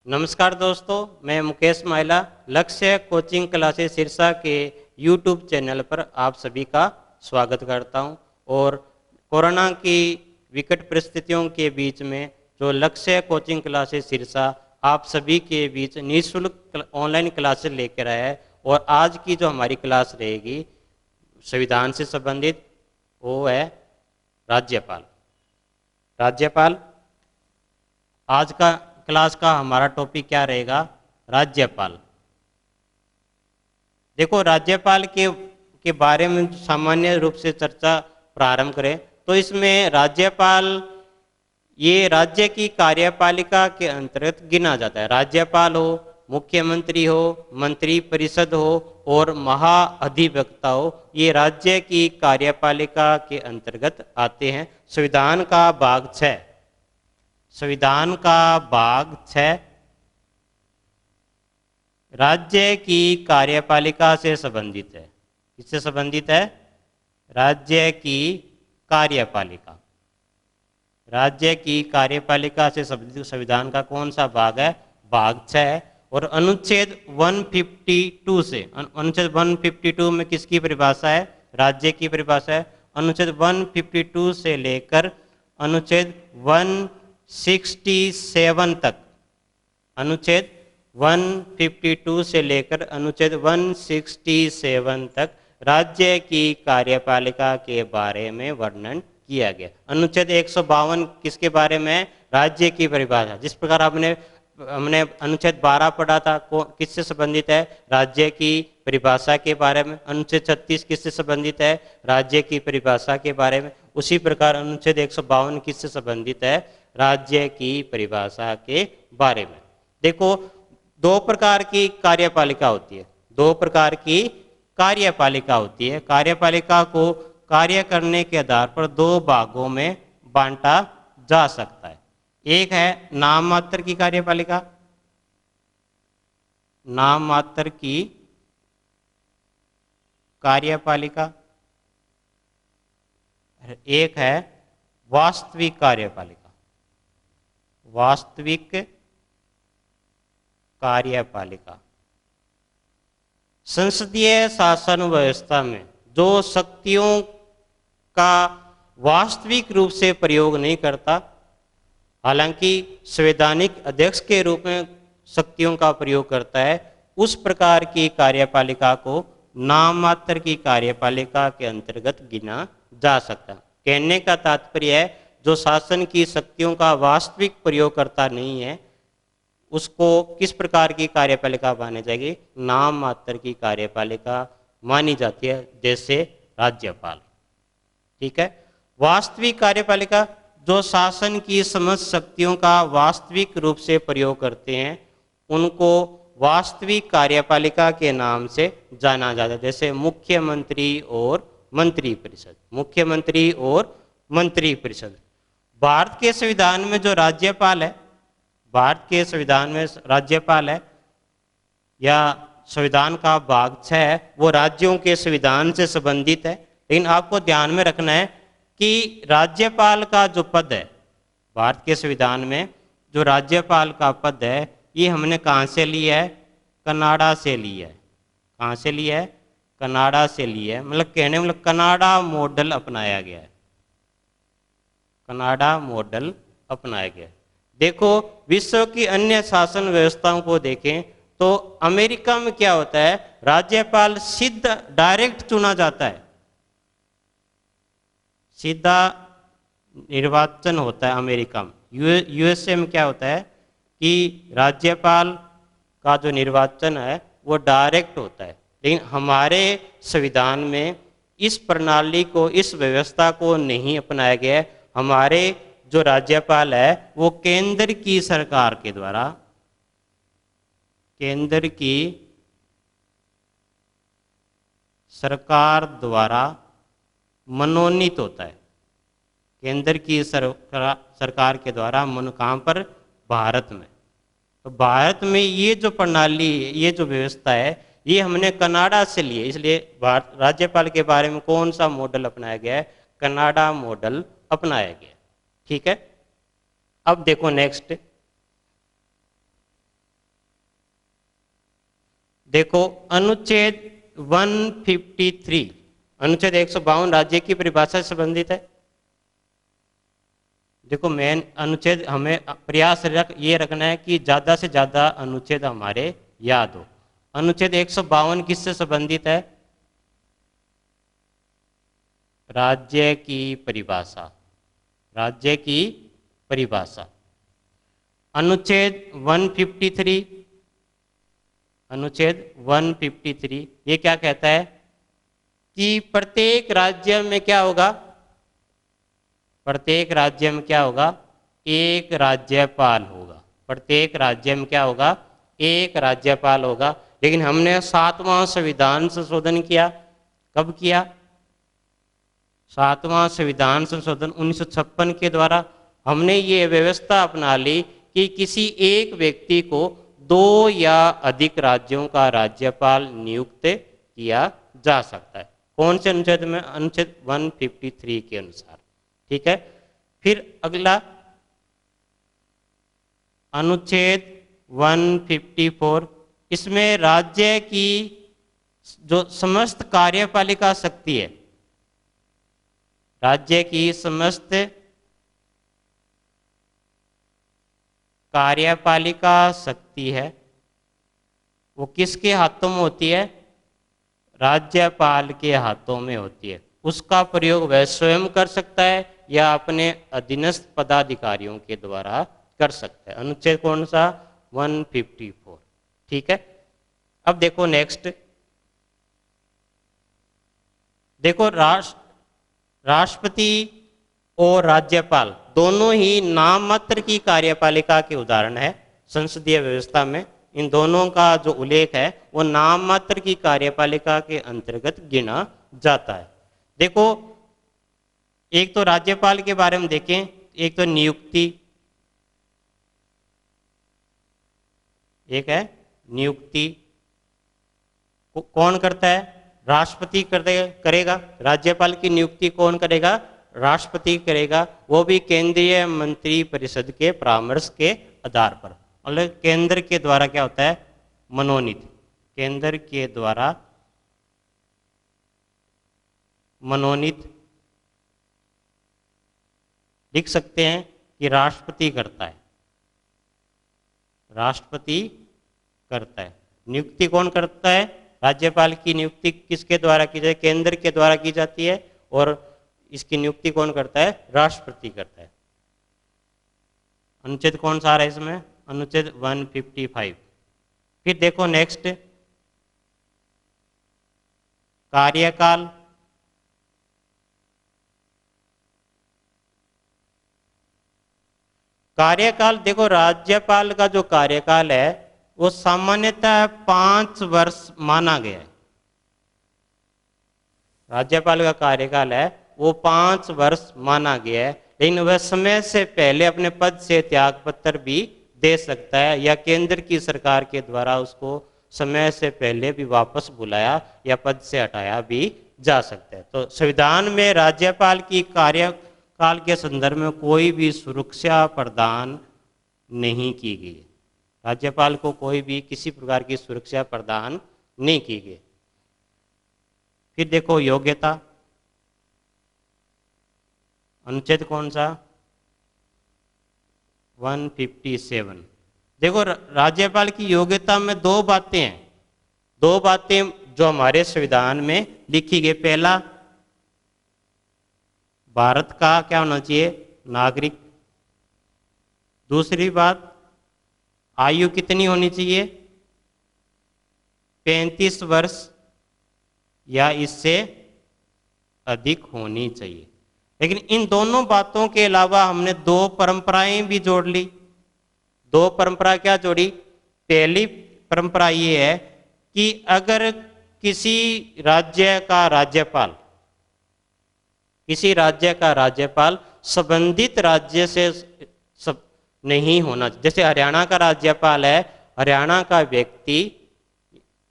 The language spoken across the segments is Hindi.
नमस्कार दोस्तों, मैं मुकेश माइला लक्ष्य कोचिंग क्लासेस सिरसा के यूट्यूब चैनल पर आप सभी का स्वागत करता हूं। और कोरोना की विकट परिस्थितियों के बीच में जो लक्ष्य कोचिंग क्लासेस सिरसा आप सभी के बीच निःशुल्क ऑनलाइन क्लासेस लेकर आया है। और आज की जो हमारी क्लास रहेगी संविधान से संबंधित, वो है राज्यपाल। आज का क्लास का हमारा टॉपिक क्या रहेगा? राज्यपाल। देखो, राज्यपाल के बारे में सामान्य रूप से चर्चा प्रारंभ करें तो इसमें राज्यपाल ये राज्य की कार्यपालिका के अंतर्गत गिना जाता है। राज्यपाल हो, मुख्यमंत्री हो, मंत्री परिषद हो और महाअधिवक्ता हो, ये राज्य की कार्यपालिका के अंतर्गत आते हैं। संविधान का भाग 6 राज्य की कार्यपालिका से संबंधित है। किससे संबंधित है? राज्य की कार्यपालिका। राज्य की कार्यपालिका से संबंधित संविधान का कौन सा भाग है? भाग 6। और अनुच्छेद 152 से, अनुच्छेद 152 में किसकी परिभाषा है? राज्य की परिभाषा है। अनुच्छेद 152 से लेकर अनुच्छेद 167 तक, अनुच्छेद 152 से लेकर अनुच्छेद 167 तक राज्य की कार्यपालिका के बारे में वर्णन किया गया। अनुच्छेद 152 किसके बारे में? राज्य की परिभाषा। जिस प्रकार हमने अनुच्छेद 12 पढ़ा था, किससे संबंधित है? राज्य की परिभाषा के बारे में। अनुच्छेद 36 किससे संबंधित है? राज्य की परिभाषा के बारे में। उसी प्रकार अनुच्छेद 152 किससे संबंधित है? राज्य की परिभाषा के बारे में। देखो, दो प्रकार की कार्यपालिका होती है। दो प्रकार की कार्यपालिका होती है। कार्यपालिका को कार्य करने के आधार पर दो भागों में बांटा जा सकता है। एक है नाम मात्र की कार्यपालिका, नाम मात्र की कार्यपालिका। एक है वास्तविक कार्यपालिका, वास्तविक कार्यपालिका। संसदीय शासन व्यवस्था में जो शक्तियों का वास्तविक रूप से प्रयोग नहीं करता, हालांकि संवैधानिक अध्यक्ष के रूप में शक्तियों का प्रयोग करता है, उस प्रकार की कार्यपालिका को नाम मात्र की कार्यपालिका के अंतर्गत गिना जा सकता है। कहने का तात्पर्य है, जो शासन की शक्तियों का वास्तविक प्रयोग करता नहीं है, उसको किस प्रकार की कार्यपालिका मानी जाएगी? नाम मात्र की कार्यपालिका मानी जाती है, जैसे राज्यपाल। ठीक है। वास्तविक कार्यपालिका जो शासन की समस्त शक्तियों का वास्तविक रूप से प्रयोग करते हैं, उनको वास्तविक कार्यपालिका के नाम से जाना जाता है, जैसे मुख्यमंत्री और मंत्री परिषद। मुख्यमंत्री और मंत्री परिषद। भारत के संविधान में जो राज्यपाल है, भारत के संविधान में राज्यपाल है, या संविधान का भाग 6 है, वो राज्यों के संविधान से संबंधित है। लेकिन आपको ध्यान में रखना है कि राज्यपाल का जो पद है, भारत के संविधान में जो राज्यपाल का पद है, ये हमने कहाँ से लिया है? कनाडा से लिया है। कहाँ से लिया है? कनाडा से लिया है। मतलब कनाडा मॉडल अपनाया गया है। कनाडा मॉडल अपनाया गया है। देखो, विश्व की अन्य शासन व्यवस्थाओं को देखें तो अमेरिका में क्या होता है? राज्यपाल सीधा डायरेक्ट चुना जाता है, सीधा निर्वाचन होता है अमेरिका में। यूएसए में क्या होता है कि राज्यपाल का जो निर्वाचन है वो डायरेक्ट होता है। लेकिन हमारे संविधान में इस प्रणाली को, इस व्यवस्था को नहीं अपनाया गया है। हमारे जो राज्यपाल है वो केंद्र की सरकार के द्वारा, केंद्र की सरकार द्वारा मनोनीत होता है। केंद्र की सरकार के द्वारा कहाँ पर? भारत में। तो भारत में ये जो प्रणाली, ये जो व्यवस्था है, ये हमने कनाडा से लिए। इसलिए राज्यपाल के बारे में कौन सा मॉडल अपनाया गया है? कनाडा मॉडल अपनाया गया। ठीक है। अब देखो नेक्स्ट, देखो अनुच्छेद 153, अनुच्छेद 152 राज्य की परिभाषा से संबंधित है। देखो मेन अनुच्छेद हमें प्रयास ये रखना है कि ज़्यादा से ज़्यादा अनुच्छेद हमारे याद हो। अनुच्छेद 152 किससे संबंधित है? राज्य की परिभाषा, राज्य की परिभाषा। अनुच्छेद 153, अनुच्छेद 153 ये क्या कहता है कि प्रत्येक राज्य में क्या होगा, प्रत्येक राज्य में क्या होगा, एक राज्यपाल होगा। प्रत्येक राज्य में क्या होगा, एक राज्यपाल होगा। लेकिन हमने 7वां संविधान संशोधन किया, कब किया? 7वां संविधान संशोधन 1956 के द्वारा हमने ये व्यवस्था अपना ली कि किसी एक व्यक्ति को 2 या अधिक राज्यों का राज्यपाल नियुक्त किया जा सकता है। कौन से अनुच्छेद में? अनुच्छेद 153 के अनुसार। ठीक है। फिर अगला अनुच्छेद 154, इसमें राज्य की जो समस्त कार्यपालिका शक्ति है, राज्य की समस्त कार्यपालिका शक्ति है वो किसके हाथों में होती है? राज्यपाल के हाथों में होती है। उसका प्रयोग वह स्वयं कर सकता है या अपने अधीनस्थ पदाधिकारियों के द्वारा कर सकता है। अनुच्छेद कौन सा? 154। ठीक है। अब देखो नेक्स्ट, देखो राष्ट्रपति और राज्यपाल दोनों ही नाम मात्र की कार्यपालिका के उदाहरण है। संसदीय व्यवस्था में इन दोनों का जो उल्लेख है वो नाम मात्र की कार्यपालिका के अंतर्गत गिना जाता है। देखो एक तो राज्यपाल के बारे में देखें, एक तो नियुक्ति, एक है नियुक्ति कौन करता है? राष्ट्रपति करेगा। राज्यपाल की नियुक्ति कौन करेगा? राष्ट्रपति करेगा, वो भी केंद्रीय मंत्री परिषद के परामर्श के आधार पर। और केंद्र के द्वारा क्या होता है? मनोनीत, केंद्र के द्वारा मनोनीत। लिख सकते हैं कि राष्ट्रपति करता है, राष्ट्रपति करता है। नियुक्ति कौन करता है? राज्यपाल की नियुक्ति किसके द्वारा की जाए? केंद्र के द्वारा की जाती है। और इसकी नियुक्ति कौन करता है? राष्ट्रपति करता है। अनुच्छेद कौन सा आ रहा है इसमें? अनुच्छेद 155। फिर देखो नेक्स्ट, कार्यकाल। कार्यकाल देखो राज्यपाल का जो कार्यकाल है वो सामान्यतः 5 वर्ष माना गया है। राज्यपाल का कार्यकाल है वो 5 वर्ष माना गया है, लेकिन वह समय से पहले अपने पद से त्याग पत्र भी दे सकता है या केंद्र की सरकार के द्वारा उसको समय से पहले भी वापस बुलाया या पद से हटाया भी जा सकता है। तो संविधान में राज्यपाल की कार्यकाल के संदर्भ में कोई भी सुरक्षा प्रदान नहीं की गई। राज्यपाल को कोई भी किसी प्रकार की सुरक्षा प्रदान नहीं की गई। फिर देखो योग्यता, अनुच्छेद कौन सा? 157। देखो राज्यपाल की योग्यता में 2 बातें हैं, 2 बातें जो हमारे संविधान में लिखी गई। पहला, भारत का क्या होना चाहिए? नागरिक। दूसरी बात, आयु कितनी होनी चाहिए? 35 वर्ष या इससे अधिक होनी चाहिए। लेकिन इन दोनों बातों के अलावा हमने 2 परंपराएं भी जोड़ ली। 2 परंपरा क्या जोड़ी? पहली परंपरा ये है कि अगर किसी राज्य का राज्यपाल, किसी राज्य का राज्यपाल संबंधित राज्य से सब नहीं होना, जैसे हरियाणा का राज्यपाल है, हरियाणा का व्यक्ति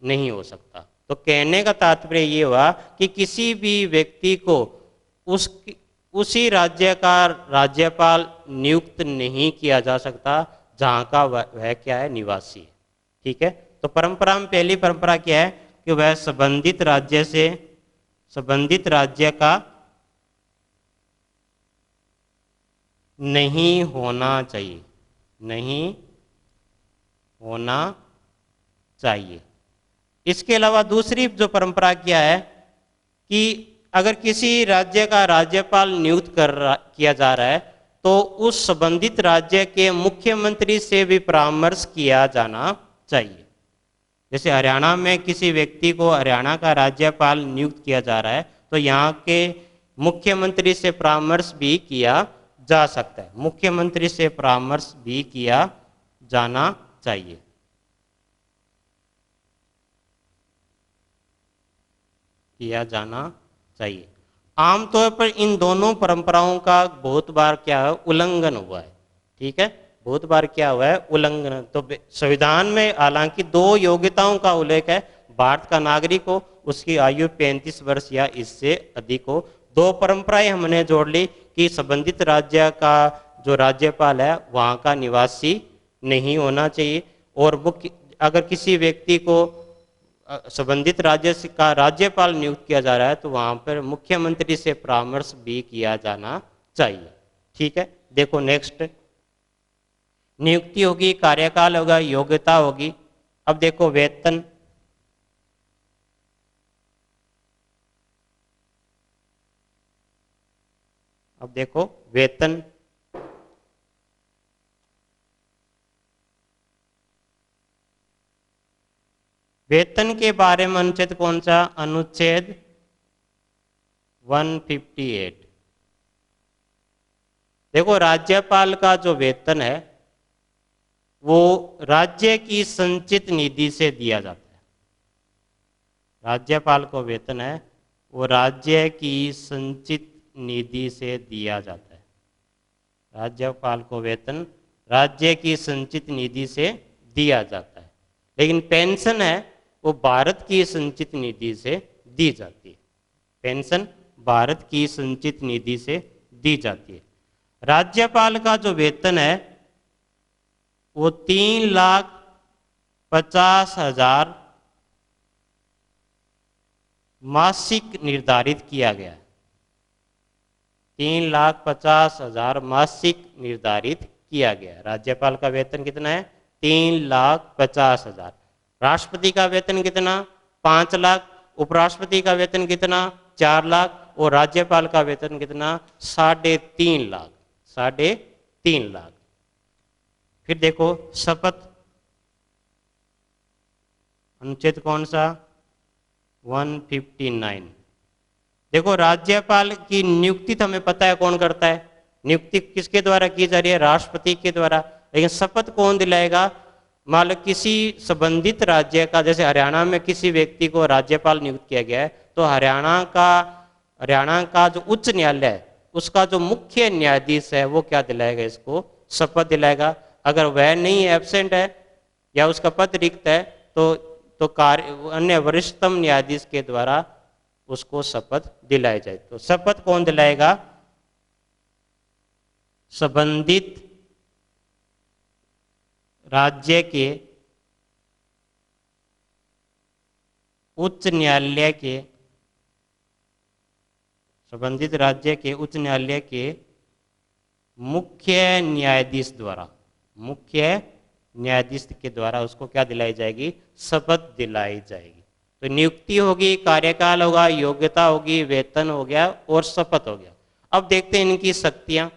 नहीं हो सकता। तो कहने का तात्पर्य ये हुआ कि किसी भी व्यक्ति को उसी राज्य का राज्यपाल नियुक्त नहीं किया जा सकता जहाँ का वह क्या है? निवासी है। ठीक है। तो परंपरा में पहली परंपरा क्या है कि वह संबंधित राज्य का नहीं होना चाहिए, नहीं होना चाहिए। इसके अलावा दूसरी जो परंपरा क्या है कि अगर किसी राज्य का राज्यपाल नियुक्त किया जा रहा है तो उस संबंधित राज्य के मुख्यमंत्री से भी परामर्श किया जाना चाहिए। जैसे हरियाणा में किसी व्यक्ति को हरियाणा का राज्यपाल नियुक्त किया जा रहा है तो यहाँ के मुख्यमंत्री से परामर्श भी किया जा सकता है, मुख्यमंत्री से परामर्श भी किया जाना चाहिए। किया जाना चाहिए। आमतौर पर इन दोनों परंपराओं का बहुत बार क्या है, उल्लंघन हुआ है। ठीक है, बहुत बार क्या हुआ है, उल्लंघन। तो संविधान में हालांकि 2 योग्यताओं का उल्लेख है, भारत का नागरिक हो, उसकी आयु 35 वर्ष या इससे अधिक हो। 2 परंपराएं हमने जोड़ ली कि संबंधित राज्य का जो राज्यपाल है वहाँ का निवासी नहीं होना चाहिए, और मुख्य अगर किसी व्यक्ति को संबंधित राज्य का राज्यपाल नियुक्त किया जा रहा है तो वहां पर मुख्यमंत्री से परामर्श भी किया जाना चाहिए। ठीक है, देखो नेक्स्ट, नियुक्ति होगी, कार्यकाल होगा, योग्यता होगी। अब देखो वेतन, अब देखो वेतन, वेतन के बारे में अनुच्छेद कौन सा, अनुच्छेद 158। देखो राज्यपाल का जो वेतन है वो राज्य की संचित निधि से दिया जाता है। राज्यपाल को वेतन है वो राज्य की संचित निधि से दिया जाता है। राज्यपाल को वेतन राज्य की संचित निधि से दिया जाता है, लेकिन पेंशन है वो भारत की संचित निधि से दी जाती है। पेंशन भारत की संचित निधि से दी जाती है। राज्यपाल का जो वेतन है वो 3,50,000 मासिक निर्धारित किया गया है। 3,50,000 मासिक निर्धारित किया गया। राज्यपाल का वेतन कितना है, 3,50,000। राष्ट्रपति का वेतन कितना, 5 लाख। उपराष्ट्रपति का वेतन कितना, 4 लाख। और राज्यपाल का वेतन कितना, 3.5 लाख। 3.5 लाख। फिर देखो शपथ, अनुच्छेद कौन सा, 159। देखो राज्यपाल की नियुक्ति तो हमें पता है कौन करता है, नियुक्ति किसके द्वारा की जा रही है, राष्ट्रपति के द्वारा। लेकिन शपथ कौन दिलाएगा, मान लो किसी संबंधित राज्य का, जैसे हरियाणा में किसी व्यक्ति को राज्यपाल नियुक्त किया गया है तो हरियाणा का जो उच्च न्यायालय है उसका जो मुख्य न्यायाधीश है वो क्या दिलाएगा, इसको शपथ दिलाएगा। अगर वह नहीं है, एब्सेंट है या उसका पद रिक्त है तो अन्य वरिष्ठतम न्यायाधीश के द्वारा उसको शपथ दिलाई जाए। तो शपथ कौन दिलाएगा, संबंधित राज्य के उच्च न्यायालय के, संबंधित राज्य के उच्च न्यायालय के मुख्य न्यायाधीश द्वारा, मुख्य न्यायाधीश के द्वारा उसको क्या दिलाई जाएगी, शपथ दिलाई जाएगी। तो नियुक्ति होगी, कार्यकाल होगा, योग्यता होगी, वेतन हो गया और शपथ हो गया। अब देखते हैं इनकी शक्तियां।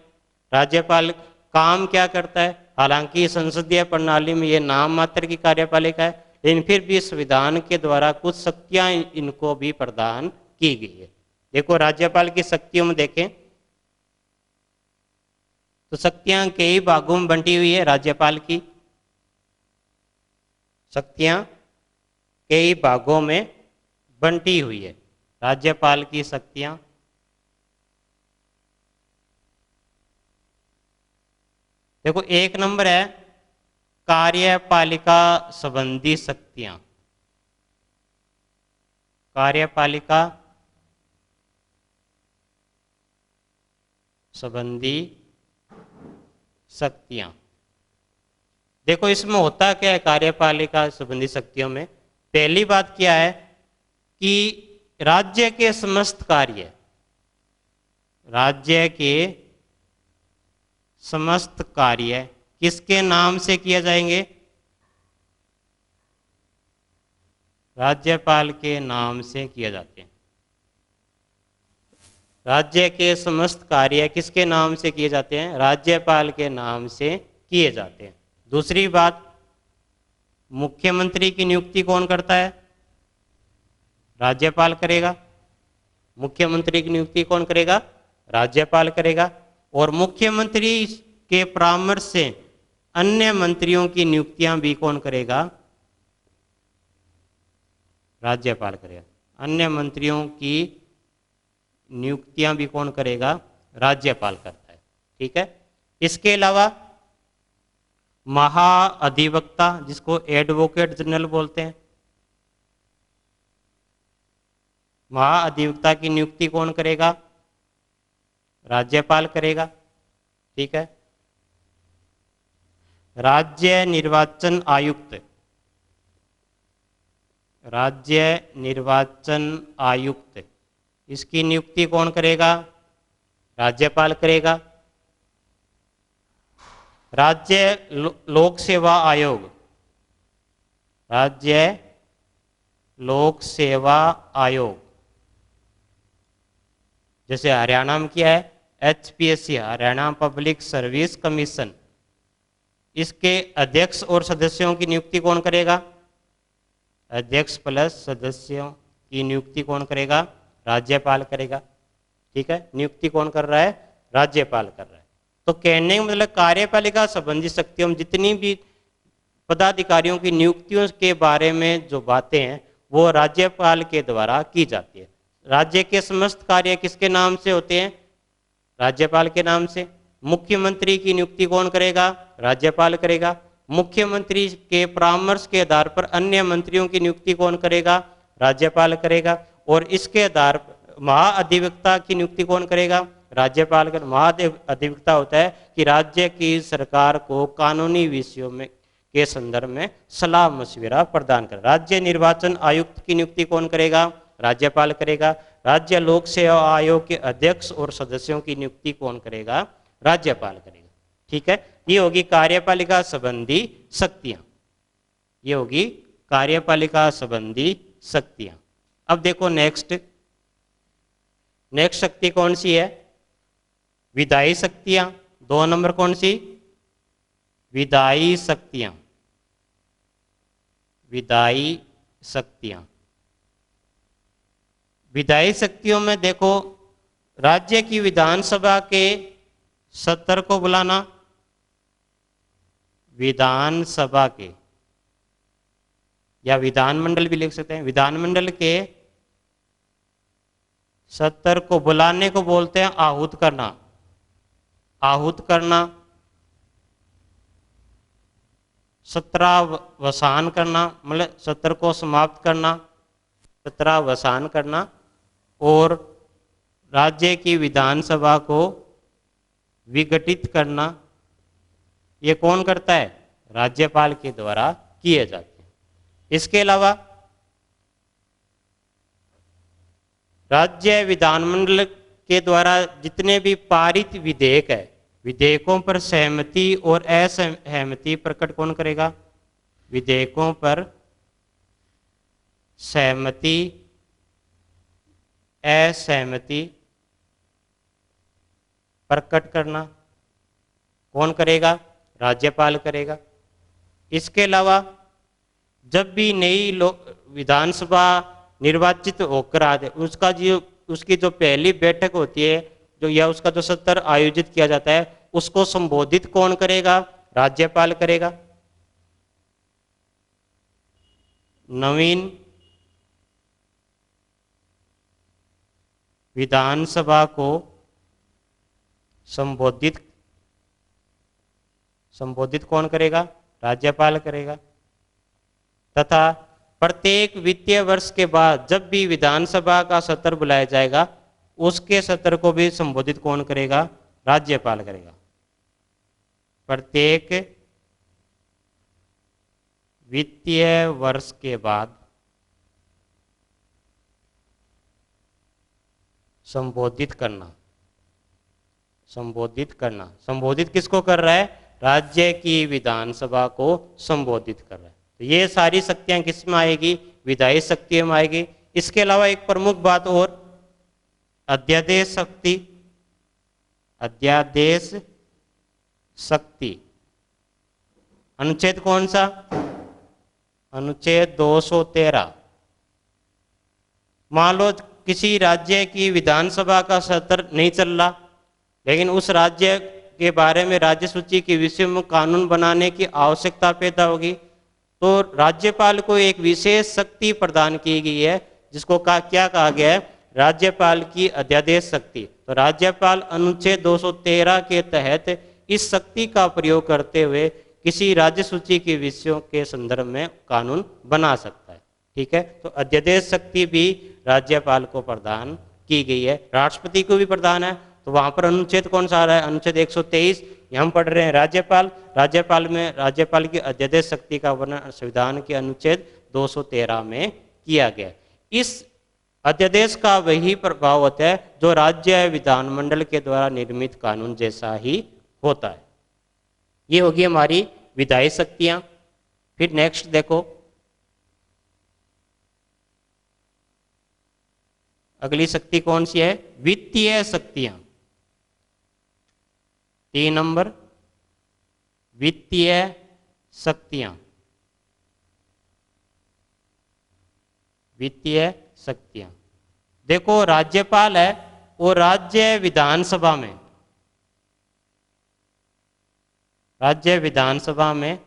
राज्यपाल काम क्या करता है, हालांकि संसदीय प्रणाली में ये नाम मात्र की कार्यपालिका है, लेकिन फिर भी संविधान के द्वारा कुछ शक्तियां इनको भी प्रदान की गई है। देखो राज्यपाल की शक्तियों में देखें तो शक्तियां कई भागों में बंटी हुई है। राज्यपाल की शक्तियां कई भागों में बंटी हुई है। राज्यपाल की शक्तियां, देखो 1 नंबर है कार्यपालिका संबंधी शक्तियां। कार्यपालिका संबंधी शक्तियां, देखो इसमें होता क्या है कार्यपालिका संबंधी शक्तियों में, पहली बात क्या है कि राज्य के समस्त कार्य, राज्य के समस्त कार्य किसके नाम से किए जाएंगे? राज्यपाल के नाम से किए जाते हैं। राज्य के समस्त कार्य किसके नाम से किए जाते हैं? राज्यपाल के नाम से किए जाते हैं। दूसरी बात, मुख्यमंत्री की नियुक्ति कौन करता है? राज्यपाल करेगा। मुख्यमंत्री की नियुक्ति कौन करेगा? राज्यपाल करेगा। और मुख्यमंत्री के परामर्श से अन्य मंत्रियों की नियुक्तियां भी कौन करेगा? राज्यपाल करेगा। अन्य मंत्रियों की नियुक्तियां भी कौन करेगा? राज्यपाल करता है। ठीक है। इसके अलावा महाअधिवक्ता, जिसको एडवोकेट जनरल बोलते हैं, महाअधिवक्ता की नियुक्ति कौन करेगा? राज्यपाल करेगा। ठीक है। राज्य निर्वाचन आयुक्त, राज्य निर्वाचन आयुक्त, इसकी नियुक्ति कौन करेगा? राज्यपाल करेगा। राज्य लोक सेवा आयोग, राज्य लोक सेवा आयोग, जैसे हरियाणा में किया है HPSC, Haryana public service commission, इसके अध्यक्ष और सदस्यों की नियुक्ति कौन करेगा? अध्यक्ष प्लस सदस्यों की नियुक्ति कौन करेगा? राज्यपाल करेगा। ठीक है। नियुक्ति कौन कर रहा है? राज्यपाल कर रहा है। तो कहने का मतलब कार्यपालिका संबंधी शक्तियों में जितनी भी पदाधिकारियों की नियुक्तियों के बारे में जो बातें हैं वो राज्यपाल के द्वारा की जाती है। राज्य के समस्त कार्य किसके नाम से होते हैं? राज्यपाल के नाम से। मुख्यमंत्री की नियुक्ति कौन करेगा? राज्यपाल करेगा। मुख्यमंत्री के परामर्श के आधार पर अन्य मंत्रियों की नियुक्ति कौन करेगा? राज्यपाल करेगा। और इसके आधार पर महाअधिवक्ता की नियुक्ति कौन करेगा? राज्यपाल का। महाअधिवक्ता होता है कि राज्य की सरकार को कानूनी विषयों में के संदर्भ में सलाह मशविरा प्रदान कर। राज्य निर्वाचन आयुक्त की नियुक्ति कौन करेगा? राज्यपाल करेगा। राज्य लोक सेवा आयोग के अध्यक्ष और सदस्यों की नियुक्ति कौन करेगा? राज्यपाल करेगा। ठीक है। ये होगी कार्यपालिका संबंधी शक्तियां, ये होगी कार्यपालिका संबंधी शक्तियां। अब देखो नेक्स्ट शक्ति कौन सी है? विधायी शक्तियां। 2 नंबर कौन सी? विधायी शक्तियां। विधायी शक्तियां, विधायी शक्तियों में देखो राज्य की विधानसभा के सत्र को बुलाना, विधानसभा के या विधानमंडल भी लिख सकते हैं, विधानमंडल के सत्र को बुलाने को बोलते हैं आहूत करना। आहूत करना, सत्रावसान करना, मतलब सत्र को समाप्त करना, सत्रावसान करना। और राज्य की विधानसभा को विघटित करना, ये कौन करता है? राज्यपाल के द्वारा किए जाते हैं। इसके अलावा राज्य विधानमंडल के द्वारा जितने भी पारित विधेयक है, विधेयकों पर सहमति और असहमति प्रकट कौन करेगा? विधेयकों पर सहमति असहमति प्रकट करना कौन करेगा? राज्यपाल करेगा। इसके अलावा जब भी नई विधानसभा निर्वाचित होकर आते, उसकी जो पहली बैठक होती है जो या उसका जो सत्र आयोजित किया जाता है, उसको संबोधित कौन करेगा? राज्यपाल करेगा। नवीन विधानसभा को संबोधित कौन करेगा? राज्यपाल करेगा। तथा प्रत्येक वित्तीय वर्ष के बाद जब भी विधानसभा का सत्र बुलाया जाएगा, उसके सत्र को भी संबोधित कौन करेगा? राज्यपाल करेगा। प्रत्येक वित्तीय वर्ष के बाद संबोधित करना। संबोधित करना, संबोधित किसको कर रहा है? राज्य की विधानसभा को संबोधित कर रहा है। तो ये सारी शक्तियां किस में आएगी? विधायी शक्तियों में आएगी। इसके अलावा एक प्रमुख बात और, अध्यादेश शक्ति। अध्यादेश शक्ति अनुच्छेद कौन सा? अनुच्छेद 213। मान लो किसी राज्य की विधानसभा का सत्र नहीं चल रहा, लेकिन उस राज्य के बारे में राज्य सूची के विषय में कानून बनाने की आवश्यकता पैदा होगी, तो राज्यपाल को एक विशेष शक्ति प्रदान की गई है, जिसको क्या कहा गया है? राज्यपाल की अध्यादेश शक्ति। तो राज्यपाल अनुच्छेद 213 के तहत इस शक्ति का प्रयोग करते हुए किसी राज्य सूची के विषयों के संदर्भ में कानून बना सकता है। ठीक है, तो अध्यादेश शक्ति भी राज्यपाल को प्रदान की गई है। राष्ट्रपति को भी प्रदान है। तो वहां पर अनुच्छेद कौन सा आ रहा है? अनुच्छेद 123। हम पढ़ रहे हैं राज्यपाल। राज्यपाल में राज्यपाल की अध्यादेश शक्ति का वर्णन संविधान के अनुच्छेद 213 में किया गया। इस अध्यादेश का वही प्रभाव होता है जो राज्य विधानमंडल के द्वारा निर्मित कानून जैसा ही होता है। ये होगी हमारी विधायी शक्तियां। फिर नेक्स्ट देखो, अगली शक्ति कौन सी है? वित्तीय शक्तियां। 3 नंबर, वित्तीय शक्तियां। वित्तीय शक्तियां देखो, राज्यपाल है वो राज्य विधानसभा में, राज्य विधानसभा में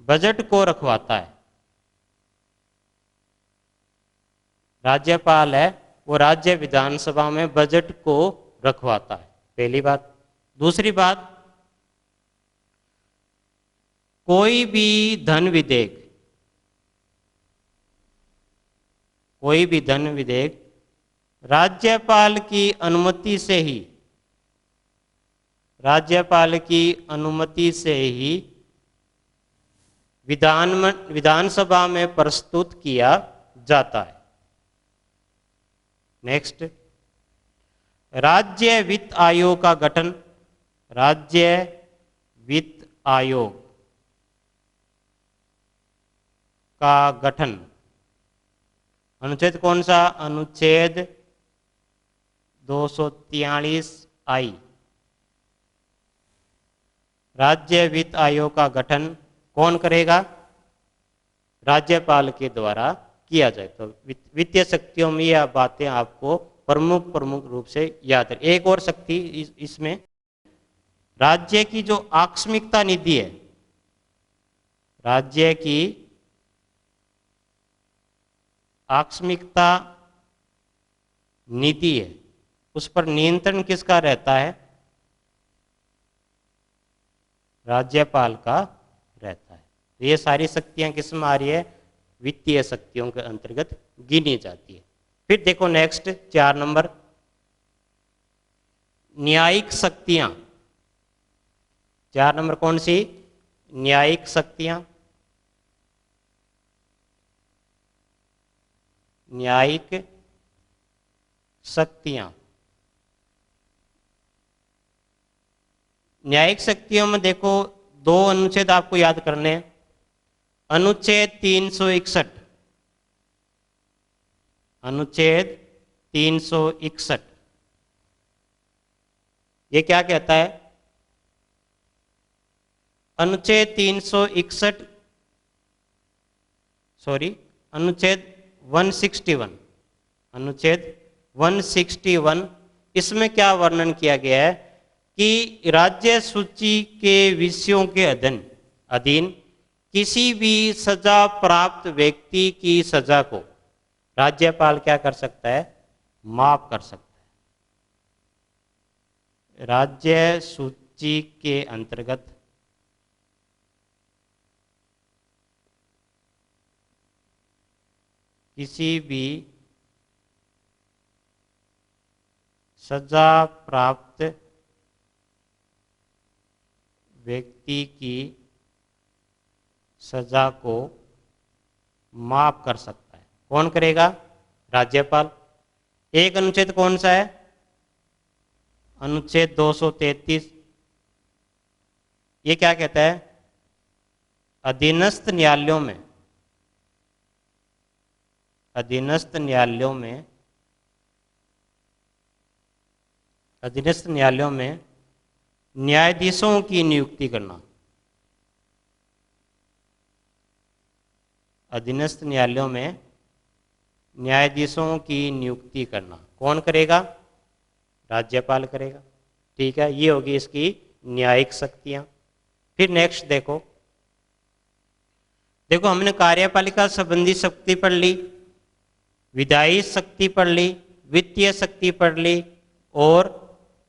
बजट को रखवाता है। राज्यपाल है वो राज्य विधानसभा में बजट को रखवाता है, पहली बात। दूसरी बात, कोई भी धन विधेयक, कोई भी धन विधेयक राज्यपाल की अनुमति से ही, राज्यपाल की अनुमति से ही विधानसभा में प्रस्तुत किया जाता है। नेक्स्ट, राज्य वित्त आयोग का गठन। राज्य वित्त आयोग का गठन अनुच्छेद कौन सा? अनुच्छेद 243 आई। राज्य वित्त आयोग का गठन कौन करेगा? राज्यपाल के द्वारा किया जाए। तो वित्तीय शक्तियों में यह बातें आपको प्रमुख रूप से याद है। एक और शक्ति इसमें, राज्य की जो आकस्मिकता निधि है, राज्य की आकस्मिकता निधि है, उस पर नियंत्रण किसका रहता है? राज्यपाल का रहता है। तो ये सारी शक्तियां किस में आ रही है? वित्तीय शक्तियों के अंतर्गत गिनी जाती है। फिर देखो नेक्स्ट 4 नंबर, न्यायिक शक्तियां। 4 नंबर कौन सी? न्यायिक शक्तियां। न्यायिक शक्तियां, न्यायिक शक्तियों में देखो 2 अनुच्छेद आपको याद करने हैं। अनुच्छेद 361, अनुच्छेद 361 ये क्या कहता है? अनुच्छेद 361 अनुच्छेद 161, अनुच्छेद 161 इसमें क्या वर्णन किया गया है कि राज्य सूची के विषयों के अधीन किसी भी सजा प्राप्त व्यक्ति की सजा को राज्यपाल क्या कर सकता है? माफ कर सकता है। राज्य सूची के अंतर्गत किसी भी सजा प्राप्त व्यक्ति की सजा को माफ कर सकता है। कौन करेगा? राज्यपाल। एक अनुच्छेद कौन सा है? अनुच्छेद 233। ये क्या कहता है? अधीनस्थ न्यायालयों में, अधीनस्थ न्यायालयों में, अधीनस्थ न्यायालयों में न्यायाधीशों की नियुक्ति करना। अधीनस्थ न्यायालयों में न्यायाधीशों की नियुक्ति करना कौन करेगा? राज्यपाल करेगा। ठीक है, ये होगी इसकी न्यायिक शक्तियां। फिर नेक्स्ट देखो, देखो हमने कार्यपालिका संबंधी शक्ति पढ़ ली, विधायी शक्ति पढ़ ली, वित्तीय शक्ति पढ़ ली, और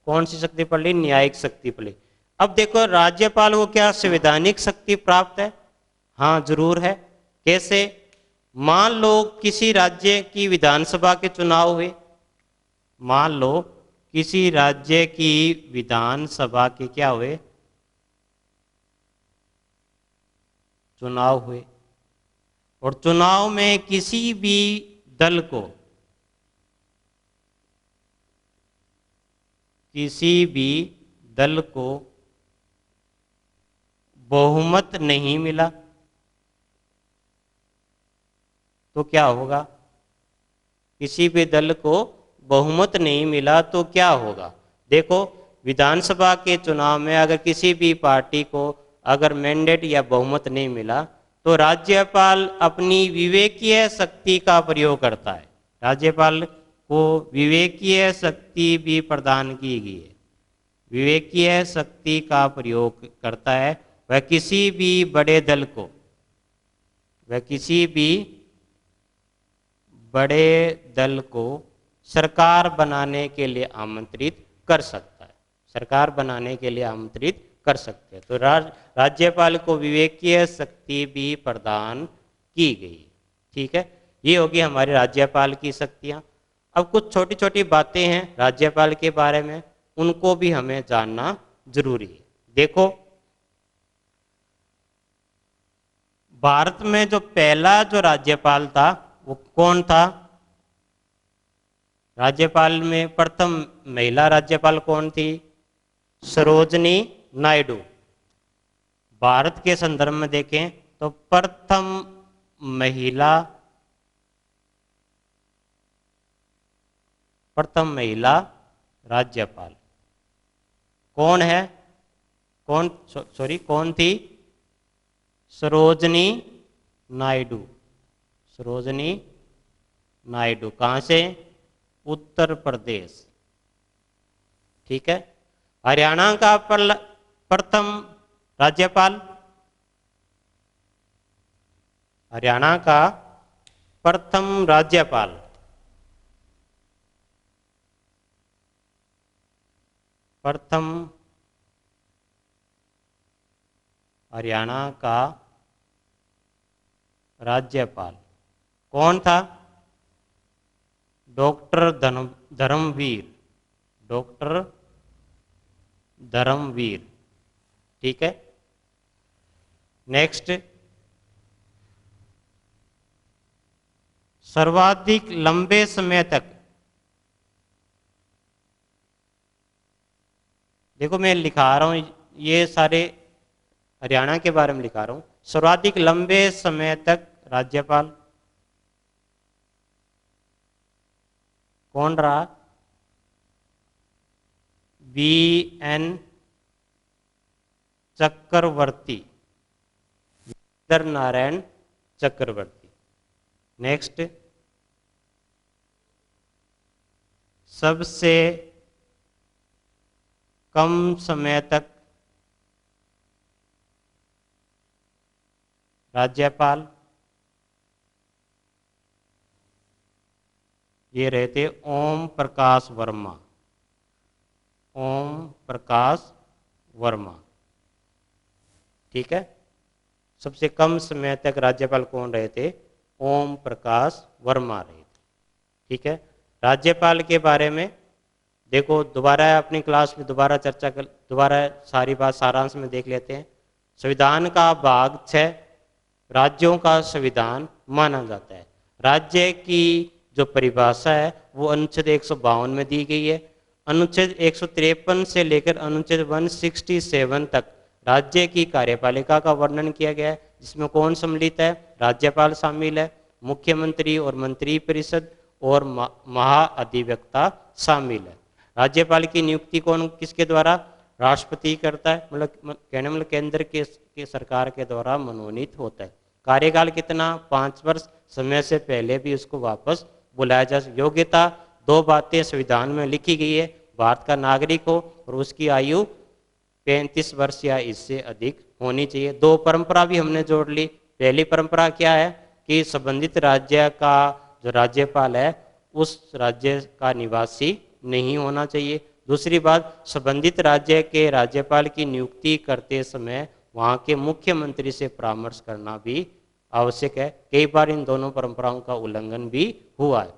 कौन सी शक्ति पढ़ ली? न्यायिक शक्ति पढ़ ली। अब देखो राज्यपाल को क्या संवैधानिक शक्ति प्राप्त है? हाँ जरूर है। कैसे? मान लो किसी राज्य की विधानसभा के चुनाव हुए, मान लो किसी राज्य की विधानसभा के क्या हुए? चुनाव हुए, और चुनाव में किसी भी दल को, किसी भी दल को बहुमत नहीं मिला तो क्या होगा? किसी भी दल को बहुमत नहीं मिला तो क्या होगा? देखो विधानसभा के चुनाव में अगर किसी भी पार्टी को अगर मैंडेट या बहुमत नहीं मिला तो राज्यपाल अपनी विवेकीय शक्ति का प्रयोग करता है। राज्यपाल को विवेकीय शक्ति भी प्रदान की गई है, विवेकीय शक्ति का प्रयोग करता है। वह किसी भी बड़े दल को, वह किसी भी बड़े दल को सरकार बनाने के लिए आमंत्रित कर सकता है, सरकार बनाने के लिए आमंत्रित कर सकते हैं। तो राज्यपाल को विवेकीय शक्ति भी प्रदान की गई। ठीक है, ये होगी हमारे राज्यपाल की शक्तियां। अब कुछ छोटी छोटी बातें हैं राज्यपाल के बारे में, उनको भी हमें जानना जरूरी है। देखो भारत में जो पहला जो राज्यपाल था वो कौन था? राज्यपाल में प्रथम महिला राज्यपाल कौन थी? सरोजनी नायडू। भारत के संदर्भ में देखें तो प्रथम महिला राज्यपाल कौन है? कौन थी? सरोजनी नायडू। सरोजनी नायडू कहाँ से? उत्तर प्रदेश। ठीक है। हरियाणा का प्रथम राज्यपाल, हरियाणा का प्रथम राज्यपाल हरियाणा का राज्यपाल कौन था? Doctor Dharmvir, doctor Dharmvir. ठीक है। नेक्स्ट, सर्वाधिक लंबे समय तक, देखो मैं लिखा रहा हूं ये सारे हरियाणा के बारे में लिखा रहा हूं। सर्वाधिक लंबे समय तक राज्यपाल कौन रहा? वी.एन. चक्रवर्ती, वीरेंद्र नारायण चक्रवर्ती। नेक्स्ट, सबसे कम समय तक राज्यपाल ये रहते ओम प्रकाश वर्मा, ओम प्रकाश वर्मा। ठीक है। सबसे कम समय तक राज्यपाल कौन रहे थे? ओम प्रकाश वर्मा रहे थे। ठीक है। राज्यपाल के बारे में देखो दोबारा अपनी क्लास में दोबारा दोबारा सारी बात सारांश में देख लेते हैं। संविधान का भाग 6 राज्यों का संविधान माना जाता है। राज्य की जो परिभाषा है वो अनुच्छेद 152 में दी गई है। अनुच्छेद 153 से लेकर अनुच्छेद 167 तक राज्य की कार्यपालिका का वर्णन किया गया है, जिसमें कौन सम्मिलित है? राज्यपाल शामिल है, मुख्यमंत्री और मंत्री परिषद और महाअधिवक्ता शामिल है। राज्यपाल की नियुक्ति कौन किसके द्वारा? राष्ट्रपति करता है, मतलब कहने मतलब केंद्र के सरकार के द्वारा मनोनीत होता है। कार्यकाल कितना? 5 वर्ष। समय से पहले भी उसको वापस बुलाया जा सकता। योग्यता, 2 बातें संविधान में लिखी गई है, भारत का नागरिक हो और उसकी आयु 35 वर्ष या इससे अधिक होनी चाहिए। 2 परंपरा भी हमने जोड़ ली। पहली परंपरा क्या है कि संबंधित राज्य का जो राज्यपाल है उस राज्य का निवासी नहीं होना चाहिए। दूसरी बात, संबंधित राज्य के राज्यपाल की नियुक्ति करते समय वहाँ के मुख्यमंत्री से परामर्श करना भी आवश्यक है। कई बार इन दोनों परंपराओं का उल्लंघन भी हुआ है।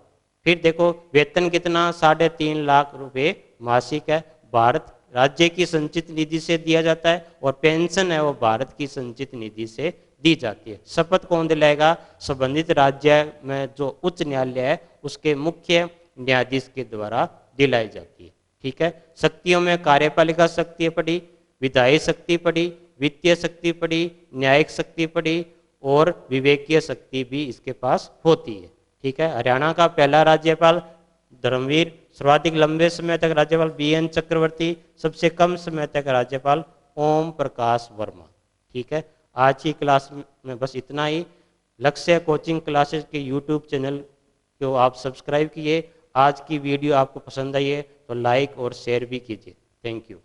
फिर देखो, वेतन कितना? 3.5 लाख रुपए मासिक है। भारत राज्य की संचित निधि से दिया जाता है और पेंशन है वो भारत की संचित निधि से दी जाती है। शपथ कौन दिलाएगा? संबंधित राज्य में जो उच्च न्यायालय है उसके मुख्य न्यायाधीश के द्वारा दिलाई जाती है। ठीक है। शक्तियों में कार्यपालिका शक्ति पड़ी, विधायी शक्ति पड़ी, वित्तीय शक्ति पड़ी, न्यायिक शक्ति पड़ी और विवेकीय शक्ति भी इसके पास होती है। ठीक है। हरियाणा का पहला राज्यपाल धर्मवीर, सर्वाधिक लंबे समय तक राज्यपाल BN चक्रवर्ती, सबसे कम समय तक राज्यपाल ओम प्रकाश वर्मा। ठीक है। आज की क्लास में बस इतना ही। लक्ष्य कोचिंग क्लासेस के YouTube चैनल को आप सब्सक्राइब किए। आज की वीडियो आपको पसंद आई है तो लाइक और शेयर भी कीजिए। Thank you.